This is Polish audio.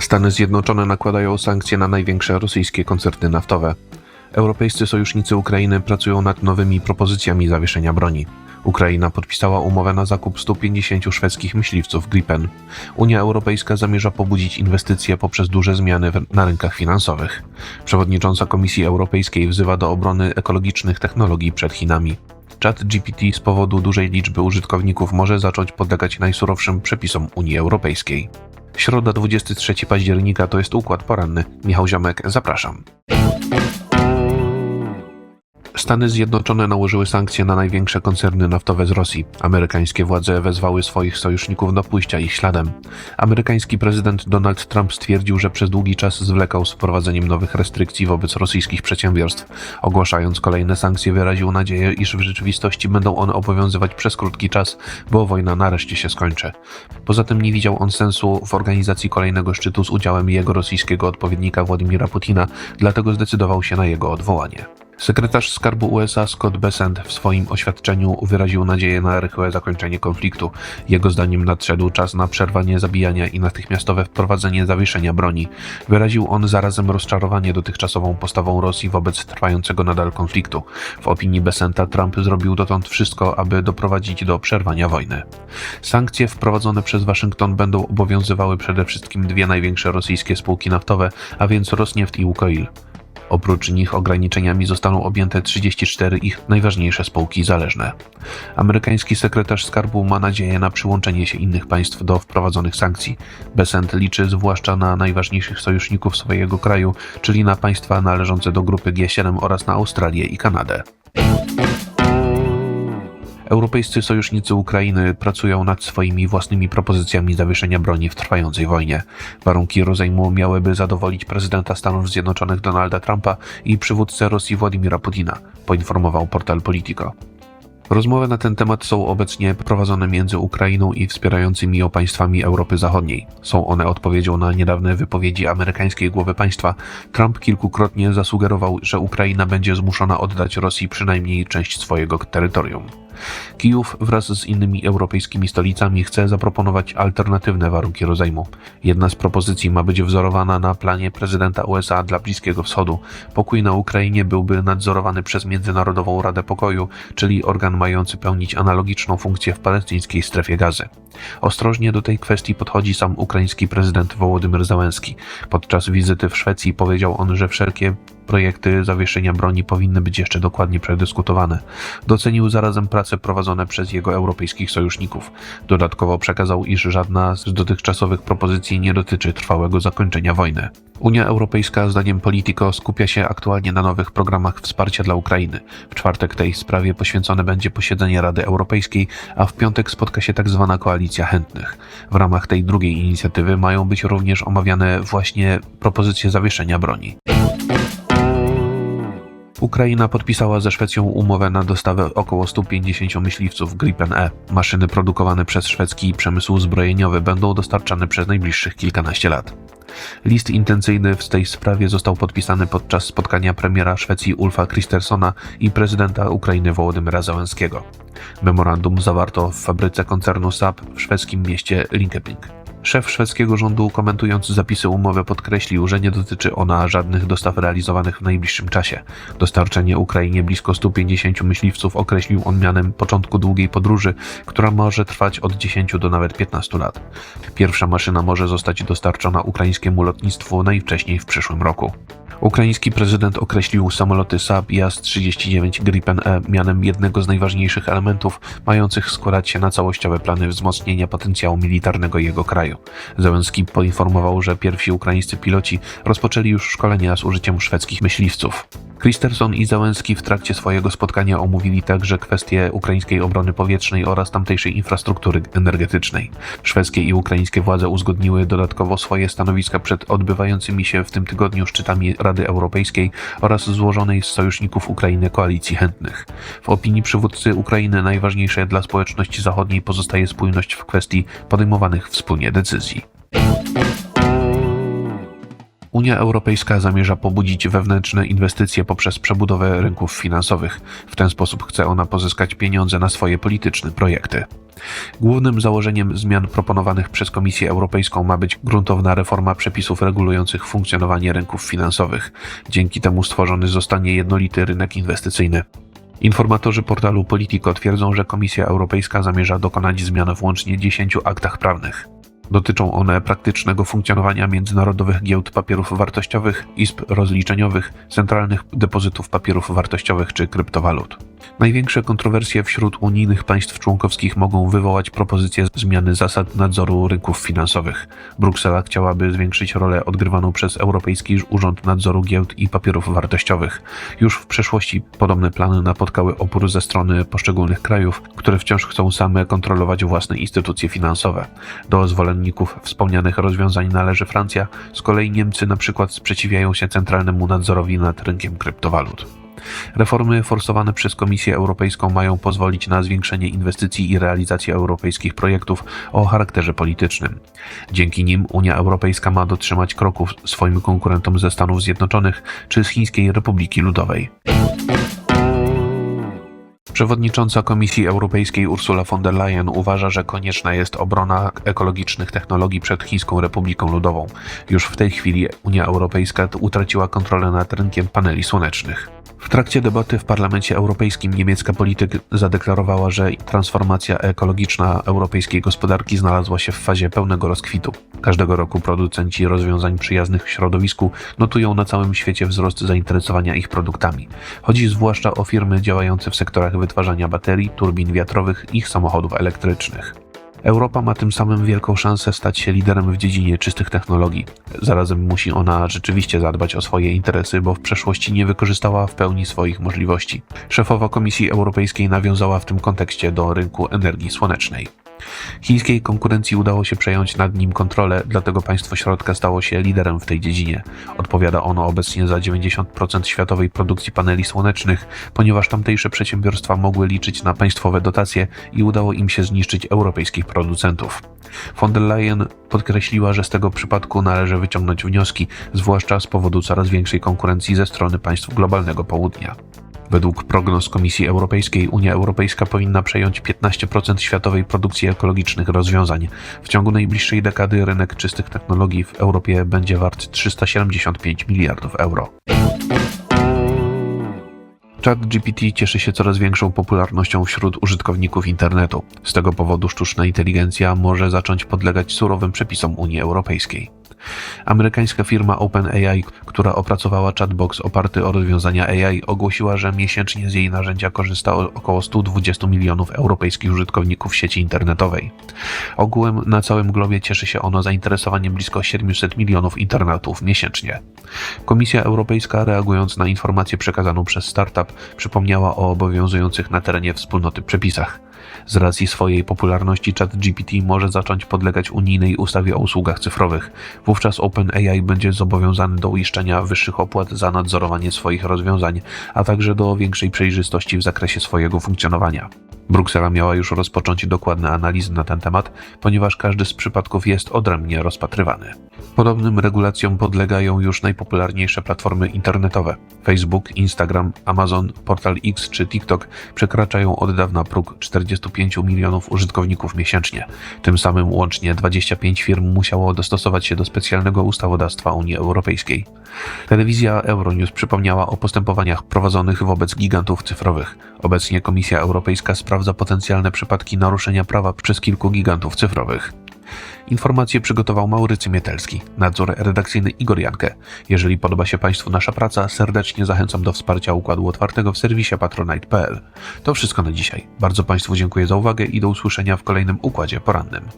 Stany Zjednoczone nakładają sankcje na największe rosyjskie koncerny naftowe. Europejscy sojusznicy Ukrainy pracują nad nowymi propozycjami zawieszenia broni. Ukraina podpisała umowę na zakup 150 szwedzkich myśliwców Gripen. Unia Europejska zamierza pobudzić inwestycje poprzez duże zmiany na rynkach finansowych. Przewodnicząca Komisji Europejskiej wzywa do obrony ekologicznych technologii przed Chinami. ChatGPT z powodu dużej liczby użytkowników może zacząć podlegać najsurowszym przepisom Unii Europejskiej. Środa 23 października to jest Układ Poranny. Michał Ziomek, zapraszam. Stany Zjednoczone nałożyły sankcje na największe koncerny naftowe z Rosji. Amerykańskie władze wezwały swoich sojuszników do pójścia ich śladem. Amerykański prezydent Donald Trump stwierdził, że przez długi czas zwlekał z wprowadzeniem nowych restrykcji wobec rosyjskich przedsiębiorstw. Ogłaszając kolejne sankcje, wyraził nadzieję, iż w rzeczywistości będą one obowiązywać przez krótki czas, bo wojna nareszcie się skończy. Poza tym nie widział on sensu w organizacji kolejnego szczytu z udziałem jego rosyjskiego odpowiednika Władimira Putina, dlatego zdecydował się na jego odwołanie. Sekretarz Skarbu USA Scott Bessent w swoim oświadczeniu wyraził nadzieję na rychłe zakończenie konfliktu. Jego zdaniem nadszedł czas na przerwanie zabijania i natychmiastowe wprowadzenie zawieszenia broni. Wyraził on zarazem rozczarowanie dotychczasową postawą Rosji wobec trwającego nadal konfliktu. W opinii Bessenta Trump zrobił dotąd wszystko, aby doprowadzić do przerwania wojny. Sankcje wprowadzone przez Waszyngton będą obowiązywały przede wszystkim dwie największe rosyjskie spółki naftowe, a więc Rosneft i Łukoil. Oprócz nich ograniczeniami zostaną objęte 34 ich najważniejsze spółki zależne. Amerykański sekretarz skarbu ma nadzieję na przyłączenie się innych państw do wprowadzonych sankcji. Bessent liczy zwłaszcza na najważniejszych sojuszników swojego kraju, czyli na państwa należące do grupy G7 oraz na Australię i Kanadę. Europejscy sojusznicy Ukrainy pracują nad swoimi własnymi propozycjami zawieszenia broni w trwającej wojnie. Warunki rozejmu miałyby zadowolić prezydenta Stanów Zjednoczonych Donalda Trumpa i przywódcę Rosji Władimira Putina, poinformował portal Politico. Rozmowy na ten temat są obecnie prowadzone między Ukrainą i wspierającymi ją państwami Europy Zachodniej. Są one odpowiedzią na niedawne wypowiedzi amerykańskiej głowy państwa. Trump kilkukrotnie zasugerował, że Ukraina będzie zmuszona oddać Rosji przynajmniej część swojego terytorium. Kijów wraz z innymi europejskimi stolicami chce zaproponować alternatywne warunki rozejmu. Jedna z propozycji ma być wzorowana na planie prezydenta USA dla Bliskiego Wschodu. Pokój na Ukrainie byłby nadzorowany przez Międzynarodową Radę Pokoju, czyli organ mający pełnić analogiczną funkcję w palestyńskiej strefie gazy. Ostrożnie do tej kwestii podchodzi sam ukraiński prezydent Wołodymyr Zełenski. Podczas wizyty w Szwecji powiedział on, że wszelkie projekty zawieszenia broni powinny być jeszcze dokładnie przedyskutowane. Docenił zarazem prace prowadzone przez jego europejskich sojuszników. Dodatkowo przekazał, iż żadna z dotychczasowych propozycji nie dotyczy trwałego zakończenia wojny. Unia Europejska, zdaniem Politico, skupia się aktualnie na nowych programach wsparcia dla Ukrainy. W czwartek tej sprawie poświęcone będzie posiedzenie Rady Europejskiej, a w piątek spotka się tzw. koalicja chętnych. W ramach tej drugiej inicjatywy mają być również omawiane właśnie propozycje zawieszenia broni. Ukraina podpisała ze Szwecją umowę na dostawę około 150 myśliwców Gripen E. Maszyny produkowane przez szwedzki przemysł zbrojeniowy będą dostarczane przez najbliższych kilkanaście lat. List intencyjny w tej sprawie został podpisany podczas spotkania premiera Szwecji Ulfa Kristerssona i prezydenta Ukrainy Wołodymyra Zełenskiego. Memorandum zawarto w fabryce koncernu Saab w szwedzkim mieście Linköping. Szef szwedzkiego rządu, komentując zapisy umowy, podkreślił, że nie dotyczy ona żadnych dostaw realizowanych w najbliższym czasie. Dostarczenie Ukrainie blisko 150 myśliwców określił on mianem początku długiej podróży, która może trwać od 10 do nawet 15 lat. Pierwsza maszyna może zostać dostarczona ukraińskiemu lotnictwu najwcześniej w przyszłym roku. Ukraiński prezydent określił samoloty Saab JAS-39 Gripen E mianem jednego z najważniejszych elementów mających składać się na całościowe plany wzmocnienia potencjału militarnego jego kraju. Zełenski poinformował, że pierwsi ukraińscy piloci rozpoczęli już szkolenia z użyciem szwedzkich myśliwców. Kristersson i Zełenski w trakcie swojego spotkania omówili także kwestie ukraińskiej obrony powietrznej oraz tamtejszej infrastruktury energetycznej. Szwedzkie i ukraińskie władze uzgodniły dodatkowo swoje stanowiska przed odbywającymi się w tym tygodniu szczytami Rady Europejskiej oraz złożonej z sojuszników Ukrainy koalicji chętnych. W opinii przywódcy Ukrainy najważniejsze dla społeczności zachodniej pozostaje spójność w kwestii podejmowanych wspólnie decyzji. Unia Europejska zamierza pobudzić wewnętrzne inwestycje poprzez przebudowę rynków finansowych. W ten sposób chce ona pozyskać pieniądze na swoje polityczne projekty. Głównym założeniem zmian proponowanych przez Komisję Europejską ma być gruntowna reforma przepisów regulujących funkcjonowanie rynków finansowych. Dzięki temu stworzony zostanie jednolity rynek inwestycyjny. Informatorzy portalu Politico twierdzą, że Komisja Europejska zamierza dokonać zmian w łącznie 10 aktach prawnych. Dotyczą one praktycznego funkcjonowania międzynarodowych giełd papierów wartościowych, izb rozliczeniowych, centralnych depozytów papierów wartościowych czy kryptowalut. Największe kontrowersje wśród unijnych państw członkowskich mogą wywołać propozycje zmiany zasad nadzoru rynków finansowych. Bruksela chciałaby zwiększyć rolę odgrywaną przez Europejski Urząd Nadzoru Giełd i Papierów Wartościowych. Już w przeszłości podobne plany napotkały opór ze strony poszczególnych krajów, które wciąż chcą same kontrolować własne instytucje finansowe. Do zwolenników wspomnianych rozwiązań należy Francja, z kolei Niemcy na przykład sprzeciwiają się centralnemu nadzorowi nad rynkiem kryptowalut. Reformy forsowane przez Komisję Europejską mają pozwolić na zwiększenie inwestycji i realizację europejskich projektów o charakterze politycznym. Dzięki nim Unia Europejska ma dotrzymać kroków swoim konkurentom ze Stanów Zjednoczonych czy z Chińskiej Republiki Ludowej. Przewodnicząca Komisji Europejskiej Ursula von der Leyen uważa, że konieczna jest obrona ekologicznych technologii przed Chińską Republiką Ludową. Już w tej chwili Unia Europejska utraciła kontrolę nad rynkiem paneli słonecznych. W trakcie debaty w Parlamencie Europejskim niemiecka polityk zadeklarowała, że transformacja ekologiczna europejskiej gospodarki znalazła się w fazie pełnego rozkwitu. Każdego roku producenci rozwiązań przyjaznych środowisku notują na całym świecie wzrost zainteresowania ich produktami. Chodzi zwłaszcza o firmy działające w sektorach wytwarzania baterii, turbin wiatrowych i samochodów elektrycznych. Europa ma tym samym wielką szansę stać się liderem w dziedzinie czystych technologii. Zarazem musi ona rzeczywiście zadbać o swoje interesy, bo w przeszłości nie wykorzystała w pełni swoich możliwości. Szefowa Komisji Europejskiej nawiązała w tym kontekście do rynku energii słonecznej. Chińskiej konkurencji udało się przejąć nad nim kontrolę, dlatego państwo środka stało się liderem w tej dziedzinie. Odpowiada ono obecnie za 90% światowej produkcji paneli słonecznych, ponieważ tamtejsze przedsiębiorstwa mogły liczyć na państwowe dotacje i udało im się zniszczyć europejskich producentów. Von der Leyen podkreśliła, że z tego przypadku należy wyciągnąć wnioski, zwłaszcza z powodu coraz większej konkurencji ze strony państw globalnego południa. Według prognoz Komisji Europejskiej Unia Europejska powinna przejąć 15% światowej produkcji ekologicznych rozwiązań. W ciągu najbliższej dekady rynek czystych technologii w Europie będzie wart 375 miliardów euro. ChatGPT cieszy się coraz większą popularnością wśród użytkowników internetu. Z tego powodu sztuczna inteligencja może zacząć podlegać surowym przepisom Unii Europejskiej. Amerykańska firma OpenAI, która opracowała chatbox oparty o rozwiązania AI, ogłosiła, że miesięcznie z jej narzędzia korzysta około 120 milionów europejskich użytkowników sieci internetowej. Ogółem na całym globie cieszy się ono zainteresowaniem blisko 700 milionów internautów miesięcznie. Komisja Europejska, reagując na informację przekazaną przez startup, przypomniała o obowiązujących na terenie wspólnoty przepisach. Z racji swojej popularności ChatGPT może zacząć podlegać unijnej ustawie o usługach cyfrowych. Wówczas OpenAI będzie zobowiązany do uiszczenia wyższych opłat za nadzorowanie swoich rozwiązań, a także do większej przejrzystości w zakresie swojego funkcjonowania. Bruksela miała już rozpocząć dokładne analizy na ten temat, ponieważ każdy z przypadków jest odrębnie rozpatrywany. Podobnym regulacjom podlegają już najpopularniejsze platformy internetowe. Facebook, Instagram, Amazon, Portal X czy TikTok przekraczają od dawna próg 45 milionów użytkowników miesięcznie. Tym samym łącznie 25 firm musiało dostosować się do specjalnego ustawodawstwa Unii Europejskiej. Telewizja Euronews przypomniała o postępowaniach prowadzonych wobec gigantów cyfrowych. Obecnie Komisja Europejska sprawdza potencjalne przypadki naruszenia prawa przez kilku gigantów cyfrowych. Informacje przygotował Maurycy Mietelski, nadzór redakcyjny Igor Jankę. Jeżeli podoba się Państwu nasza praca, serdecznie zachęcam do wsparcia Układu Otwartego w serwisie patronite.pl. To wszystko na dzisiaj. Bardzo Państwu dziękuję za uwagę i do usłyszenia w kolejnym Układzie Porannym.